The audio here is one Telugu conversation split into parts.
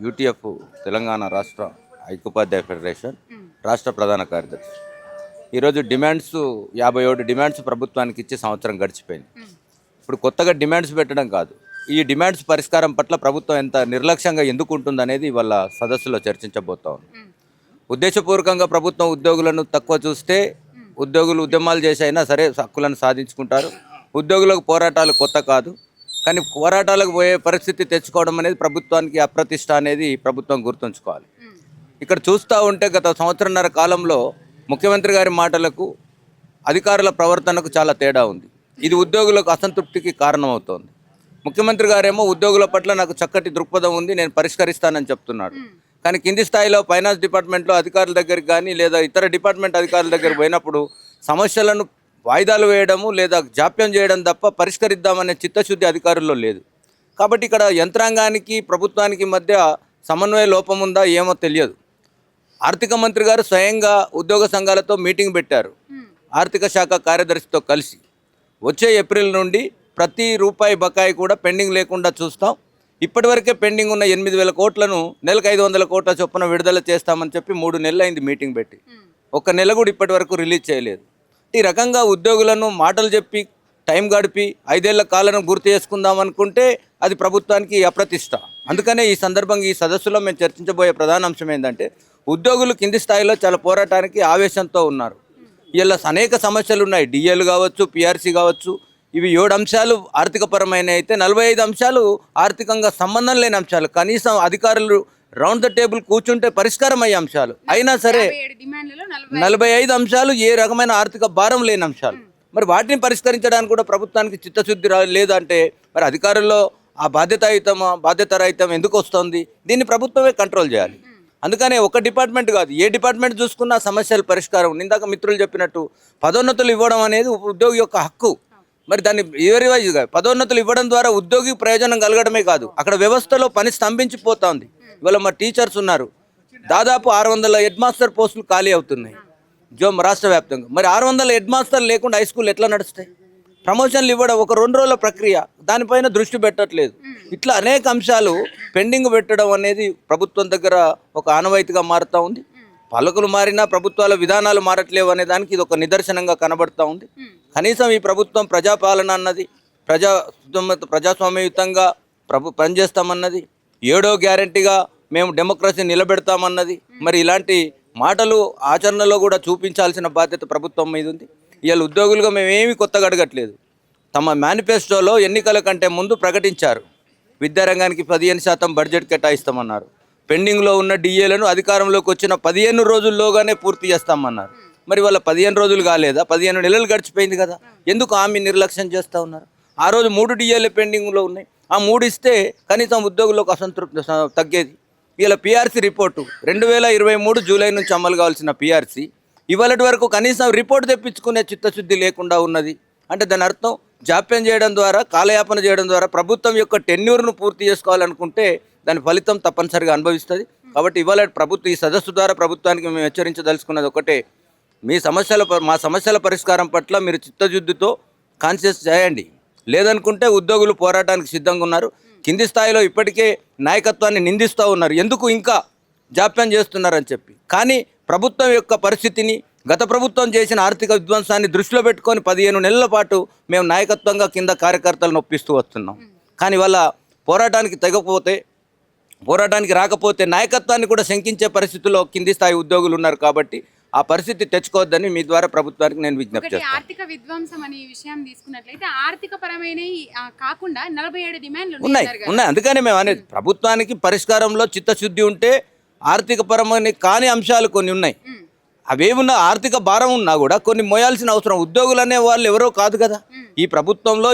యూటీఎఫ్ తెలంగాణ రాష్ట్ర ఐక్యోపాధ్యాయ ఫెడరేషన్ రాష్ట్ర ప్రధాన కార్యదర్శి. ఈరోజు డిమాండ్స్ 57 డిమాండ్స్ ప్రభుత్వానికి ఇచ్చి సంవత్సరం గడిచిపోయింది. ఇప్పుడు కొత్తగా డిమాండ్స్ పెట్టడం కాదు, ఈ డిమాండ్స్ పరిష్కారం పట్ల ప్రభుత్వం ఎంత నిర్లక్ష్యంగా ఎందుకు ఉంటుందనేది ఇవాళ సదస్సులో చర్చించబోతా ఉంది. ఉద్దేశపూర్వకంగా ప్రభుత్వం ఉద్యోగులను తక్కువ చూస్తే ఉద్యోగులు ఉద్యమాలు చేసి అయినా సరే హక్కులను సాధించుకుంటారు. ఉద్యోగులకు పోరాటాలు కొత్త కాదు, కానీ పోరాటాలకు పోయే పరిస్థితి తెచ్చుకోవడం అనేది ప్రభుత్వానికి అప్రతిష్ట అనేది ప్రభుత్వం గుర్తుంచుకోవాలి. ఇక్కడ చూస్తూ ఉంటే గత సంవత్సరన్నర కాలంలో ముఖ్యమంత్రి గారి మాటలకు అధికారుల ప్రవర్తనకు చాలా తేడా ఉంది. ఇది ఉద్యోగులకు అసంతృప్తికి కారణమవుతోంది. ముఖ్యమంత్రి గారేమో ఉద్యోగుల పట్ల నాకు చక్కటి దృక్పథం ఉంది, నేను పరిష్కరిస్తానని చెప్తున్నాడు. కానీ కింది స్థాయిలో ఫైనాన్స్ డిపార్ట్మెంట్లో అధికారుల దగ్గరికి కానీ లేదా ఇతర డిపార్ట్మెంట్ అధికారుల దగ్గర పోయినప్పుడు సమస్యలను వాయిదాలు వేయడము లేదా జాప్యం చేయడం తప్ప పరిష్కరిద్దామనే చిత్తశుద్ధి అధికారుల్లో లేదు. కాబట్టి ఇక్కడ యంత్రాంగానికి ప్రభుత్వానికి మధ్య సమన్వయ లోపం ఉందా ఏమో తెలియదు. ఆర్థిక మంత్రి గారు స్వయంగా ఉద్యోగ సంఘాలతో మీటింగ్ పెట్టారు, ఆర్థిక శాఖ కార్యదర్శితో కలిసి. వచ్చే ఏప్రిల్ నుండి ప్రతి రూపాయి బకాయి కూడా పెండింగ్ లేకుండా చూస్తాం. ఇప్పటివరకే పెండింగ్ ఉన్న 8,000 కోట్లను నెలకు 500 కోట్ల చొప్పున విడుదల చేస్తామని చెప్పి 3 నెలలు అయింది మీటింగ్ పెట్టి. ఒక్క నెల కూడా ఇప్పటి వరకు రిలీజ్ చేయలేదు. ఈ రకంగా ఉద్యోగులను మాటలు చెప్పి టైం గడిపి 5 ఏళ్ల కాలను గుర్తు చేసుకుందాం అనుకుంటే అది ప్రభుత్వానికి అప్రతిష్ట. అందుకనే ఈ సందర్భంగా ఈ సదస్సులో మేము చర్చించబోయే ప్రధాన అంశం ఏంటంటే, ఉద్యోగులు కింది స్థాయిలో చాలా పోరాటానికి ఆవేశంతో ఉన్నారు. ఇలా అనేక సమస్యలు ఉన్నాయి, డిఎల్ కావచ్చు, పిఆర్సీ కావచ్చు. ఇవి 7 అంశాలు ఆర్థికపరమైన అయితే 45 అంశాలు ఆర్థికంగా సంబంధం లేని అంశాలు. కనీసం అధికారులు రౌండ్ ద టేబుల్ కూర్చుంటే పరిష్కారం అయ్యే అంశాలు అయినా సరే 45 అంశాలు ఏ రకమైన ఆర్థిక భారం లేని అంశాలు. మరి వాటిని పరిష్కరించడానికి కూడా ప్రభుత్వానికి చిత్తశుద్ధి లేదంటే మరి అధికారుల్లో ఆ బాధ్యతారహితం ఎందుకు వస్తుంది? దీన్ని ప్రభుత్వమే కంట్రోల్ చేయాలి. అందుకనే ఒక డిపార్ట్మెంట్ కాదు, ఏ డిపార్ట్మెంట్ చూసుకున్నా సమస్యల పరిష్కారం. ఇందాక మిత్రులు చెప్పినట్టు పదోన్నతులు ఇవ్వడం అనేది ఉద్యోగి యొక్క హక్కు. మరి దాన్ని వైజ్గా పదోన్నతులు ఇవ్వడం ద్వారా ఉద్యోగి ప్రయోజనం కలగడమే కాదు, అక్కడ వ్యవస్థలో పని స్తంభించిపోతుంది. ఇవాళ మా టీచర్స్ ఉన్నారు, దాదాపు 600 హెడ్ మాస్టర్ పోస్టులు ఖాళీ అవుతున్నాయి రాష్ట్ర వ్యాప్తంగా. మరి 600 హెడ్ మాస్టర్లు లేకుండా హై స్కూల్ ఎట్లా నడుస్తాయి? ప్రమోషన్లు ఇవ్వడం ఒక 2 రోజుల ప్రక్రియ, దానిపైన దృష్టి పెట్టట్లేదు. ఇట్లా అనేక అంశాలు పెండింగ్ పెట్టడం అనేది ప్రభుత్వం దగ్గర ఒక ఆనవాయితీగా మారుతూ ఉంది. పాలకులు మారినా ప్రభుత్వాల విధానాలు మారట్లేవు అనే దానికి ఇది ఒక నిదర్శనంగా కనబడుతూ ఉంది. కనీసం ఈ ప్రభుత్వం ప్రజాపాలన అన్నది, ప్రజాస్వామ్యయుతంగా పనిచేస్తామన్నది, 7వ గ్యారంటీగా మేము డెమోక్రసీ నిలబెడతామన్నది, మరి ఇలాంటి మాటలు ఆచరణలో కూడా చూపించాల్సిన బాధ్యత ప్రభుత్వం మీద ఉంది. ఇవాళ ఉద్యోగులుగా మేమేమీ కొత్తగా అడగట్లేదు. తమ మేనిఫెస్టోలో ఎన్నికల కంటే ముందు ప్రకటించారు, విద్యారంగానికి 15% బడ్జెట్ కేటాయిస్తామన్నారు. పెండింగ్లో ఉన్న డిఏలను అధికారంలోకి వచ్చిన 15 రోజుల్లోగానే పూర్తి చేస్తామన్నారు. మరి వాళ్ళ 15 రోజులు కాలేదా? 15 నెలలు గడిచిపోయింది కదా, ఎందుకు హామీ నిర్లక్ష్యం చేస్తూ ఉన్నారు? ఆ రోజు 3 డిఏలు పెండింగ్లో ఉన్నాయి, ఆ 3 ఇస్తే కనీసం ఉద్యోగులకు అసంతృప్తి తగ్గేది. ఇలా పిఆర్సీ రిపోర్టు 2023 జూలై నుంచి అమలు కావాల్సిన పిఆర్సీ ఇవాళటి వరకు కనీసం రిపోర్ట్ తెప్పించుకునే చిత్తశుద్ధి లేకుండా ఉన్నది. అంటే దాని అర్థం జాప్యం చేయడం ద్వారా, కాలయాపన చేయడం ద్వారా ప్రభుత్వం యొక్క టెన్యూర్ను పూర్తి చేసుకోవాలనుకుంటే దాని ఫలితం తప్పనిసరిగా అనుభవిస్తుంది. కాబట్టి ఇవాళ ఈ సదస్సు ద్వారా ప్రభుత్వానికి మేము హెచ్చరించదలుచుకున్నది ఒకటే, మా సమస్యల పరిష్కారం పట్ల మీరు చిత్తశుద్ధితో కాన్షియస్ చేయండి. లేదనుకుంటే ఉద్యోగులు పోరాటానికి సిద్ధంగా ఉన్నారు. కింది స్థాయిలో ఇప్పటికే నాయకత్వాన్ని నిందిస్తూ ఉన్నారు, ఎందుకు ఇంకా జాప్యం చేస్తున్నారని చెప్పి. కానీ ప్రభుత్వం యొక్క పరిస్థితిని, గత ప్రభుత్వం చేసిన ఆర్థిక విధ్వంసాన్ని దృష్టిలో పెట్టుకొని 15 నెలల పాటు మేము నాయకత్వంగా కింద కార్యకర్తలను ఒప్పిస్తూ వస్తున్నాం. కానీ వాళ్ళ పోరాటానికి రాకపోతే నాయకత్వాన్ని కూడా శంకించే పరిస్థితుల్లో కింది స్థాయి ఉద్యోగులు ఉన్నారు. కాబట్టి ఆ పరిస్థితి తెచ్చుకోవద్దని మీ ద్వారా ప్రభుత్వానికి నేను విజ్ఞప్తి చేస్తాను. ఆర్థిక విధ్వంసం అనే విషయం తీసుకున్నట్లయితే ఆర్థిక పరమైన కాకుండా 47 డిమాండ్లు ఉన్నాయి. అందుకని మేము అనేది ప్రభుత్వానికి పరిష్కారంలో చిత్తశుద్ధి ఉంటే ఆర్థిక పరమైన కాని అంశాలు కొన్ని ఉన్నాయి. అవేమున్నా ఆర్థిక భారం ఉన్నా కూడా కొన్ని మోయాల్సిన అవసరం. ఉద్యోగులు అనే వాళ్ళు ఎవరో కాదు కదా, ఈ ప్రభుత్వంలో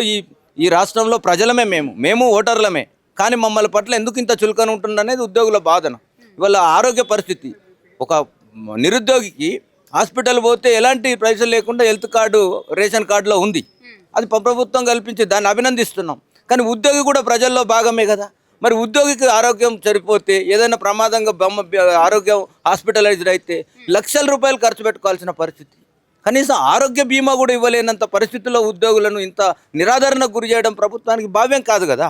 ఈ రాష్ట్రంలో ప్రజలమే, మేము ఓటర్లమే. కానీ మమ్మల్ని పట్ల ఎందుకు ఇంత చులకన ఉంటుందనేది ఉద్యోగుల బాధన. ఇవాళ ఆరోగ్య పరిస్థితి, ఒక నిరుద్యోగికి హాస్పిటల్ పోతే ఎలాంటి పైసలు లేకుండా హెల్త్ కార్డు రేషన్ కార్డులో ఉంది, అది ప్రభుత్వం కల్పించి దాన్ని అభినందిస్తున్నాం. కానీ ఉద్యోగి కూడా ప్రజల్లో భాగమే కదా. మరి ఉద్యోగికి ఆరోగ్యం సరిపోతే ఏదైనా ప్రమాదంగా ఆరోగ్యం హాస్పిటలైజ్డ్ అయితే లక్షల రూపాయలు ఖర్చు పెట్టుకోవాల్సిన పరిస్థితి. కనీసం ఆరోగ్య బీమా కూడా ఇవ్వలేనంత పరిస్థితుల్లో ఉద్యోగులను ఇంత నిరాదరణకు గురి చేయడం ప్రభుత్వానికి భావ్యం కాదు కదా.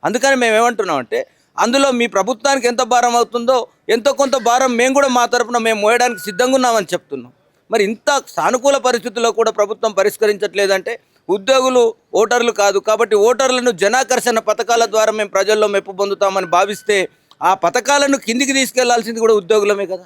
అందుకని మేము ఏమంటున్నామంటే అందులో మీ ప్రభుత్వానికి ఎంత భారం అవుతుందో ఎంతో కొంత భారం మేము కూడా మా తరపున మేము మోయడానికి సిద్ధంగా ఉన్నామని చెప్తున్నాం. మరి ఇంత సానుకూల పరిస్థితుల్లో కూడా ప్రభుత్వం పరిష్కరించట్లేదంటే ఉద్యోగులు ఓటర్లు కాదు కాబట్టి ఓటర్లను జనాకర్షణ పథకాల ద్వారా మేము ప్రజల్లో మెప్పు పొందుతామని భావిస్తే ఆ పథకాలను కిందికి తీసుకెళ్లాల్సింది కూడా ఉద్యోగులమే కదా.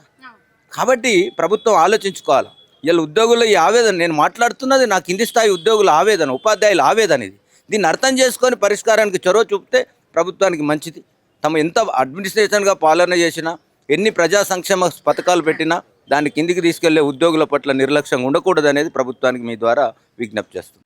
కాబట్టి ప్రభుత్వం ఆలోచించుకోవాలి. ఇలా ఉద్యోగుల ఈ ఆవేదన నేను మాట్లాడుతున్నది నా కింది స్థాయి ఉద్యోగుల ఆవేదన, ఉపాధ్యాయుల ఆవేదన ఇది. దీన్ని అర్థం చేసుకొని పరిష్కారానికి చొరవ చూపితే ప్రభుత్వానికి మంచిది. తమ ఎంత అడ్మినిస్ట్రేషన్గా పాలన చేసినా ఎన్ని ప్రజా సంక్షేమ పథకాలు పెట్టినా దాన్ని కిందికి తీసుకెళ్లే ఉద్యోగుల పట్ల నిర్లక్ష్యంగా ఉండకూడదు అనేది ప్రభుత్వానికి మీ ద్వారా విజ్ఞప్తి చేస్తుంది.